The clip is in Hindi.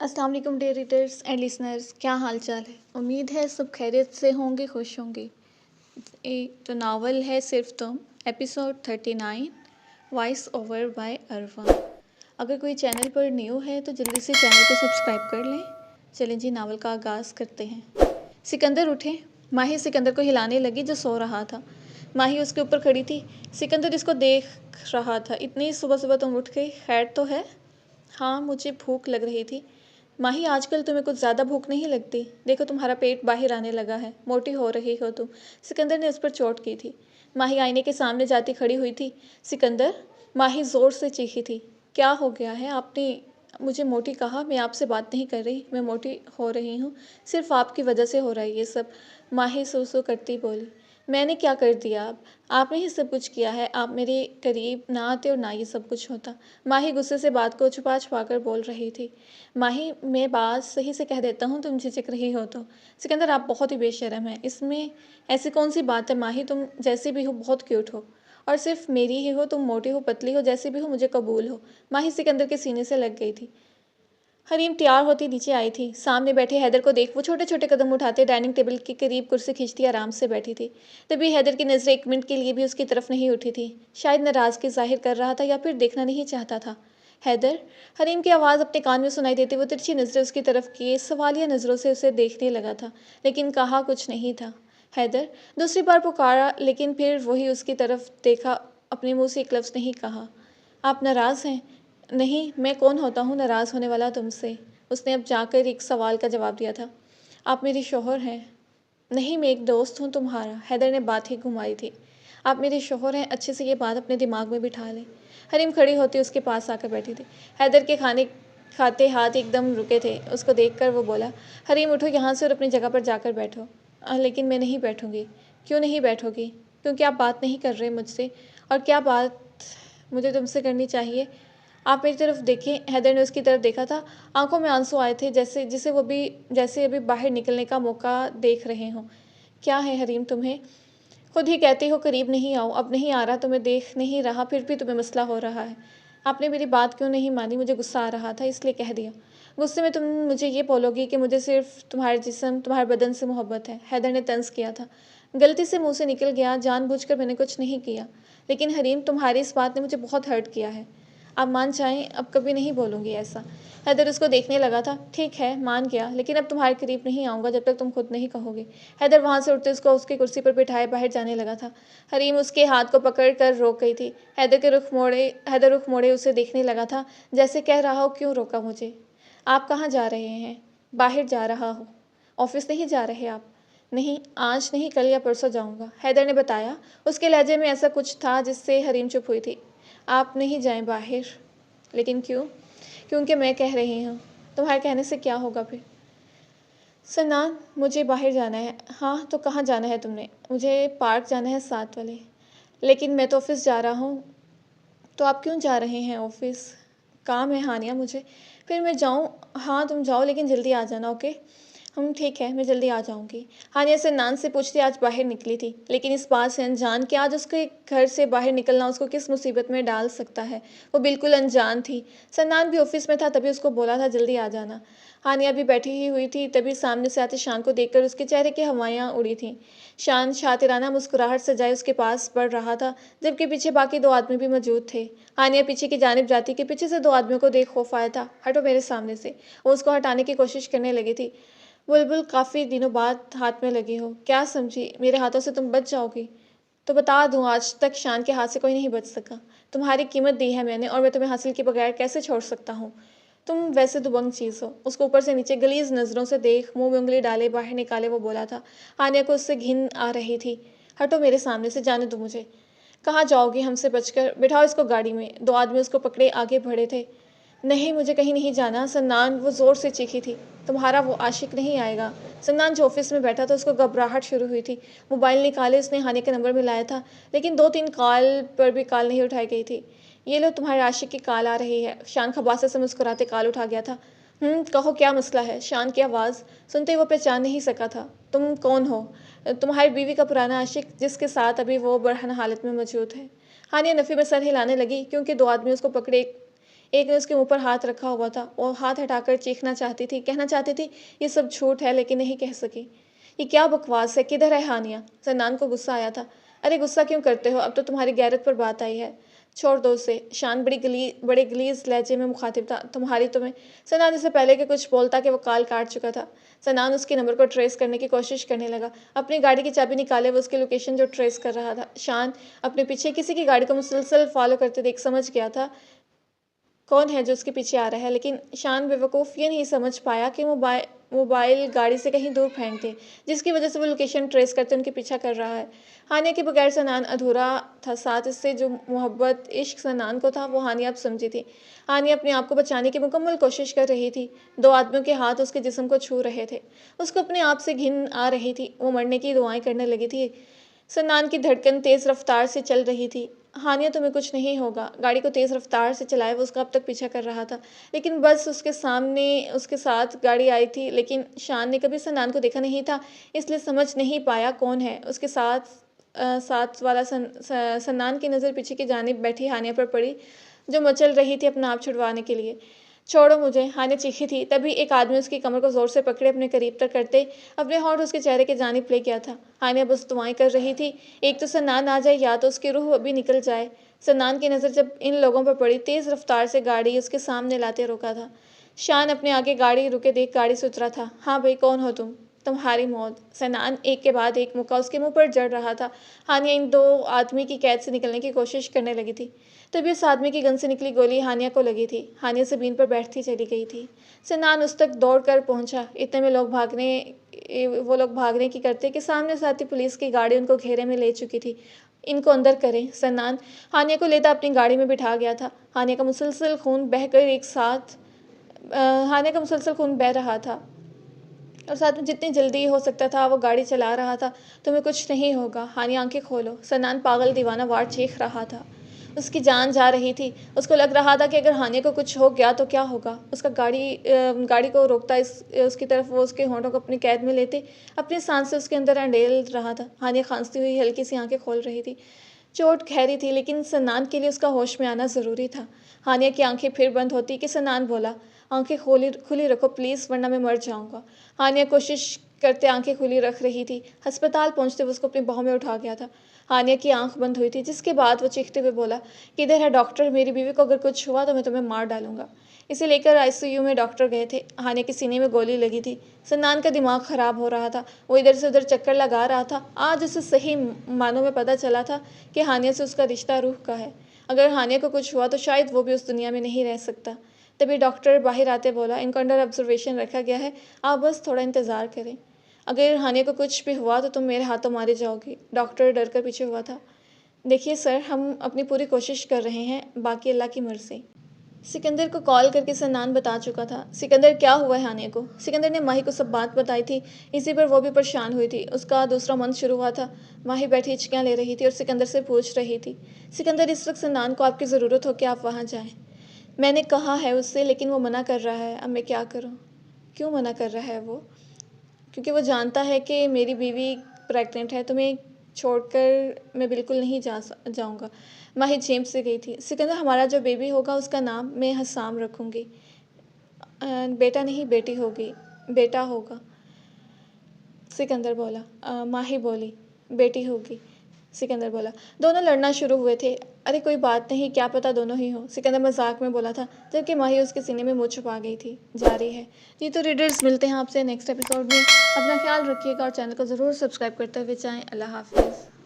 अस्सलाम वालेकुम डियर रीडर्स एंड लिसनर्स, क्या हाल चाल है। उम्मीद है सब खैरियत से होंगे, खुश होंगे। एक तो नावल है सिर्फ तुम, एपिसोड 39, वॉइस ओवर बाय अरवा। अगर कोई चैनल पर न्यू है तो जल्दी से चैनल को सब्सक्राइब कर लें। चलें जी, नावल का आगाज़ करते हैं। सिकंदर उठे। माही सिकंदर को हिलाने लगी जो सो रहा था। माही उसके ऊपर खड़ी थी। सिकंदर इसको देख रहा था। इतनी सुबह सुबह तुम उठ गई, खैर तो है? हाँ, मुझे भूख लग रही थी। माही, आजकल तुम्हें कुछ ज़्यादा भूख नहीं लगती? देखो तुम्हारा पेट बाहर आने लगा है, मोटी हो रही हो तुम। सिकंदर ने उस पर चोट की थी। माही आईने के सामने जाती खड़ी हुई थी। सिकंदर! माही ज़ोर से चीखी थी। क्या हो गया है? आपने मुझे मोटी कहा। मैं आपसे बात नहीं कर रही, मैं मोटी हो रही हूँ। सिर्फ आपकी वजह से हो रहा है ये सब। माही सू सू करती बोली। मैंने क्या कर दिया? अब आपने ही सब कुछ किया है। आप मेरे करीब ना आते और ना ये सब कुछ होता। माही गुस्से से बात को छुपा छुपा कर बोल रही थी। माही, मैं बात सही से कह देता हूँ, तुम झिझक रही हो तो। सिकंदर, आप बहुत ही बेशर्म हैं। इसमें ऐसी कौन सी बात है माही? तुम जैसी भी हो बहुत क्यूट हो। और सिर्फ मेरी ही हो, तुम मोटी हो पतली हो जैसी भी हो, मुझे कबूल हो। माही सिकंदर के सीने से लग गई थी। हरीम तैयार होती नीचे आई थी। सामने बैठे हैदर को देख वो छोटे छोटे कदम उठाते डाइनिंग टेबल के करीब कुर्सी खींचती आराम से बैठी थी। तभी हैदर की नज़रें एक मिनट के लिए भी उसकी तरफ नहीं उठी थी। शायद नाराज़गी जाहिर कर रहा था या फिर देखना नहीं चाहता था। हैदर! हरीम की आवाज़ अपने कान में सुनाई देती वो तिरछी नज़रें उसकी तरफ किए सवालिया नज़रों से उसे देखने लगा था, लेकिन कहा कुछ नहीं था। हैदर! दूसरी बार पुकारा, लेकिन फिर वही उसकी तरफ देखा, अपने मुंह से एक लफ्ज़ नहीं कहा। आप नाराज़ हैं? नहीं, मैं कौन होता हूँ नाराज़ होने वाला तुमसे? उसने अब जाकर एक सवाल का जवाब दिया था। आप मेरे शौहर हैं। नहीं, मैं एक दोस्त हूँ तुम्हारा। हैदर ने बात ही घुमाई थी। आप मेरे शौहर हैं, अच्छे से ये बात अपने दिमाग में बिठा लें। हरीम खड़ी होती उसके पास आकर बैठी थी। हैदर के खाने खाते हाथ एकदम रुके थे। उसको देखकर वो बोला, हरीम उठो यहाँ से और अपनी जगह पर जाकर बैठो। लेकिन मैं नहीं बैठूँगी। क्यों नहीं बैठोगी? क्योंकि आप बात नहीं कर रहे मुझसे। और क्या बात मुझे तुमसे करनी चाहिए? आप मेरी तरफ देखें। हैदर ने उसकी तरफ देखा था। आंखों में आंसू आए थे, जैसे अभी बाहर निकलने का मौका देख रहे हों। क्या है हरीम तुम्हें? खुद ही कहती हो करीब नहीं आओ। अब नहीं आ रहा, तुम्हें देख नहीं रहा, फिर भी तुम्हें मसला हो रहा है। आपने मेरी बात क्यों नहीं मानी? मुझे गुस्सा आ रहा था इसलिए कह दिया। गुस्से में तुम मुझे ये बोलोगी कि मुझे सिर्फ तुम्हारे जिस्म, तुम्हारे बदन से मोहब्बत है? हैदर ने तंज किया था। गलती से मुंह से निकल गया, जानबूझकर मैंने कुछ नहीं किया। लेकिन हरीम, तुम्हारी इस बात ने मुझे बहुत हर्ट किया है। आप मान जाएं, अब कभी नहीं बोलूँगी ऐसा। हैदर उसको देखने लगा था। ठीक है, मान गया, लेकिन अब तुम्हारे करीब नहीं आऊँगा जब तक तुम खुद नहीं कहोगे। हैदर वहाँ से उठते उसको उसकी कुर्सी पर बिठाए बाहर जाने लगा था। हरीम उसके हाथ को पकड़ कर रोक गई थी। हैदर रुख मोड़े उसे देखने लगा था, जैसे कह रहा हो, क्यों रोका मुझे? आप कहाँ जा रहे हैं? बाहर जा रहा हो। ऑफिस नहीं जा रहे आप? नहीं, आज नहीं, कल या परसों जाऊँगा, हैदर ने बताया। उसके लहजे में ऐसा कुछ था जिससे हरीम चुप हुई थी। आप नहीं जाएं बाहर? लेकिन क्यों? क्योंकि मैं कह रही हूँ। तुम्हारे कहने से क्या होगा फिर? सनान, मुझे बाहर जाना है। हाँ, तो कहाँ जाना है तुमने? मुझे पार्क जाना है, साथ वाले। लेकिन मैं तो ऑफिस जा रहा हूँ। तो आप क्यों जा रहे हैं ऑफिस? काम है हानिया मुझे। फिर मैं जाऊँ? हाँ, तुम जाओ, लेकिन जल्दी आ जाना, ओके? ठीक है, मैं जल्दी आ जाऊँगी। हानिया सन्नान से पूछती आज बाहर निकली थी, लेकिन इस बात से अनजान कि आज उसके घर से बाहर निकलना उसको किस मुसीबत में डाल सकता है। वो बिल्कुल अनजान थी। सन्नान भी ऑफिस में था, तभी उसको बोला था जल्दी आ जाना। हानिया भी बैठी ही हुई थी, तभी सामने से आते शान को देखकर उसके चेहरे की हवाइयाँ उड़ी थीं। शान शातिराना मुस्कुराहट सजाए उसके पास बढ़ रहा था, जबकि पीछे बाकी दो आदमी भी मौजूद थे। हानिया पीछे की जानिब जाती कि पीछे से दो आदमियों को देख खौफ आया था। हटो मेरे सामने से। वो उसको हटाने की कोशिश करने लगी थी। बुलबुल, काफ़ी दिनों बाद हाथ में लगी हो, क्या समझी मेरे हाथों से तुम बच जाओगी? तो बता दूं, आज तक शान के हाथ से कोई नहीं बच सका। तुम्हारी कीमत दी है मैंने, और मैं तुम्हें हासिल के बगैर कैसे छोड़ सकता हूँ? तुम वैसे दुबंग चीज़ हो। उसको ऊपर से नीचे गलीज नज़रों से देख, मुंह में उंगली डाले बाहर निकाले वो बोला था। हानिया को उससे घिन आ रही थी। हटो मेरे सामने से, जाने दो मुझे। कहाँ जाओगी हमसे बचकर? बिठाओ इसको गाड़ी में। दो आदमी उसको पकड़े आगे बढ़े थे। नहीं, मुझे कहीं नहीं जाना। सन्नान, वो ज़ोर से चीखी थी। तुम्हारा वो आशिक नहीं आएगा। सन्नान जो ऑफिस में बैठा था उसको घबराहट शुरू हुई थी। मोबाइल निकाले उसने, हानि का नंबर मिलाया था, लेकिन 2-3 कॉल पर भी कॉल नहीं उठाई गई थी। ये लो, तुम्हारे आशिक की कॉल आ रही है। शान खबासे से मुस्कुराते कॉल उठा गया था। कहो क्या मसला है? शान की आवाज़ सुनते वो पहचान नहीं सका था। तुम कौन हो? तुम्हारी बीवी का पुराना आशिक, जिसके साथ अभी वो बरहन हालत में मौजूद है। हानिया नफ़ी में सर हिलाने लगी, क्योंकि दो आदमी उसको पकड़े एक ने उसके मुंह पर हाथ रखा हुआ था। वो हाथ हटाकर चीखना चाहती थी, कहना चाहती थी ये सब झूठ है, लेकिन नहीं कह सकी। ये क्या बकवास है, किधर है हानिया? सन्नान को गुस्सा आया था। अरे गुस्सा क्यों करते हो, अब तो तुम्हारी गैरत पर बात आई है। छोड़ दो उसे। शान बड़े गलीज लहजे में मुखातिब था। तुम्हें। सनान इससे पहले कि कुछ बोलता कि वो कॉल काट चुका था। सनान उसके नंबर को ट्रेस करने की कोशिश करने लगा। अपनी गाड़ी की चाबी निकाले वो उसकी लोकेशन जो ट्रेस कर रहा था। शान अपने पीछे किसी की गाड़ी को मुसलसल फॉलो करते देख समझ गया था कौन है जो उसके पीछे आ रहा है, लेकिन शान बेवकूफ़ ये नहीं समझ पाया कि मोबाइल गाड़ी से कहीं दूर फेंक दे, जिसकी वजह से वो लोकेशन ट्रेस करते उनके पीछा कर रहा है। हानिया के बगैर सनान अधूरा था, साथ इससे जो मोहब्बत इश्क सनान को था वो हानिया अब समझी थी। हानिया अपने आप को बचाने की मुकम्मल कोशिश कर रही थी। दो आदमियों के हाथ उसके जिस्म को छू रहे थे। उसको अपने आप से घिन आ रही थी। वो मरने की दुआएं करने लगी थी। सन्नान की धड़कन तेज़ रफ्तार से चल रही थी। हानिया तुम्हें कुछ नहीं होगा। गाड़ी को तेज़ रफ्तार से चलाए वो उसका अब तक पीछा कर रहा था, लेकिन बस उसके सामने उसके साथ गाड़ी आई थी। लेकिन शान ने कभी सन्नान को देखा नहीं था, इसलिए समझ नहीं पाया कौन है उसके साथ वाला। सन्नान की नज़र पीछे की जानिब बैठी हानिया पर पड़ी, जो मचल रही थी अपना आप छुड़वाने के लिए। छोड़ो मुझे, हानिया चीखी थी। तभी एक आदमी उसकी कमर को ज़ोर से पकड़े अपने करीब तक करते अपने होंठ उसके चेहरे के जानिब ले गया था। हानिया बस दुआएं कर रही थी, एक तो सन्नान आ जाए या तो उसकी रूह अभी निकल जाए। सन्नान की नज़र जब इन लोगों पर पड़ी, तेज़ रफ्तार से गाड़ी उसके सामने लाते रोका था। शान अपने आगे गाड़ी रुके देख गाड़ी से उतरा था। हाँ भाई, कौन हो तुम? तुम्हारी मौत। सन्नान एक के बाद एक मुक्का उसके मुंह पर जड़ रहा था। हानिया इन दो आदमी की कैद से निकलने की कोशिश करने लगी थी। तभी उस आदमी की गन से निकली गोली हानिया को लगी थी। हानिया ज़मीन पर बैठती चली गई थी। सन्नान उस तक दौड़ कर पहुंचा। इतने में वो लोग भागने की करते कि सामने से आती पुलिस की गाड़ी उनको घेरे में ले चुकी थी। इनको अंदर करें। सन्नान हानिया को लेता अपनी गाड़ी में बिठा गया था। हानिया का मुसलसल खून बह रहा था और साथ में जितनी जल्दी हो सकता था वो गाड़ी चला रहा था। तुम्हें कुछ नहीं होगा। हानिया आंखें खोलो। सन्नान पागल दीवाना वार चीख रहा था। उसकी जान जा रही थी। उसको लग रहा था कि अगर हानिया को कुछ हो गया तो क्या होगा। उसका गाड़ी को रोकता उसकी तरफ वो उसके होंठों को अपनी कैद में लेते अपनी सांस से उसके अंदर अंडेल रहा था। हानिया खांसती हुई हल्की सी आंखें खोल रही थी। चोट गहरी थी, लेकिन सन्नान के लिए उसका होश में आना ज़रूरी था। हानिया की आंखें फिर बंद होती कि सन्नान बोला, आंखें खुली रखो प्लीज़, वरना मैं मर जाऊंगा। हानिया कोशिश करते आंखें खुली रख रही थी। अस्पताल पहुंचते वो उसको अपनी बाहों में उठा गया था। हानिया की आंख बंद हुई थी, जिसके बाद वो चीखते हुए बोला, किधर है डॉक्टर? मेरी बीवी को अगर कुछ हुआ तो मैं तुम्हें मार डालूंगा। इसे लेकर आईसीयू में डॉक्टर गए थे। हानिया के सीने में गोली लगी थी। सन्नान का दिमाग ख़राब हो रहा था। वो इधर से उधर चक्कर लगा रहा था। आज उसे सही मानों में पता चला था कि हानिया से उसका रिश्ता रूह का है। अगर हानिया को कुछ हुआ तो शायद वो भी उस दुनिया में नहीं रह सकता। तभी डॉक्टर बाहर आते बोला, इनको अंडर ऑब्जर्वेशन रखा गया है, आप बस थोड़ा इंतज़ार करें। अगर हानिया को कुछ भी हुआ तो तुम मेरे हाथों मारे जाओगी। डॉक्टर डर कर पीछे हुआ था। देखिए सर, हम अपनी पूरी कोशिश कर रहे हैं, बाकी अल्लाह की मर्ज़ी। सिकंदर को कॉल करके सन्नान बता चुका था। सिकंदर, क्या हुआ है हानिया को? सिकंदर ने माही को सब बात बताई थी। इसी पर वो भी परेशान हुई थी। उसका दूसरा मंथ शुरू हुआ था। माही बैठी हिचकियाँ ले रही थी और सिकंदर से पूछ रही थी, सिकंदर, इस वक्त सन्नान को आपकी ज़रूरत हो कि आप वहाँ जाएँ? मैंने कहा है उससे, लेकिन वो मना कर रहा है। अब मैं क्या करूँ? क्यों मना कर रहा है वो? क्योंकि वो जानता है कि मेरी बीवी प्रेग्नेंट है। तुम्हें छोड़कर मैं बिल्कुल नहीं जाऊंगा। माही झेम से गई थी। सिकंदर, हमारा जो बेबी होगा उसका नाम मैं हसाम रखूंगी। बेटा नहीं, बेटी होगी। बेटा होगा, सिकंदर बोला। माही बोली, बेटी होगी, सिकंदर बोला। दोनों लड़ना शुरू हुए थे। अरे कोई बात नहीं, क्या पता दोनों ही हो, सिकंदर मजाक में बोला था, जबकि माही उसके सीने में मुँह छुपा गई थी। जारी है। जी तो रीडर्स, मिलते हैं आपसे नेक्स्ट एपिसोड में। अपना ख्याल रखिएगा और चैनल को ज़रूर सब्सक्राइब करते हुए जाएँ। अल्लाह हाफिज़।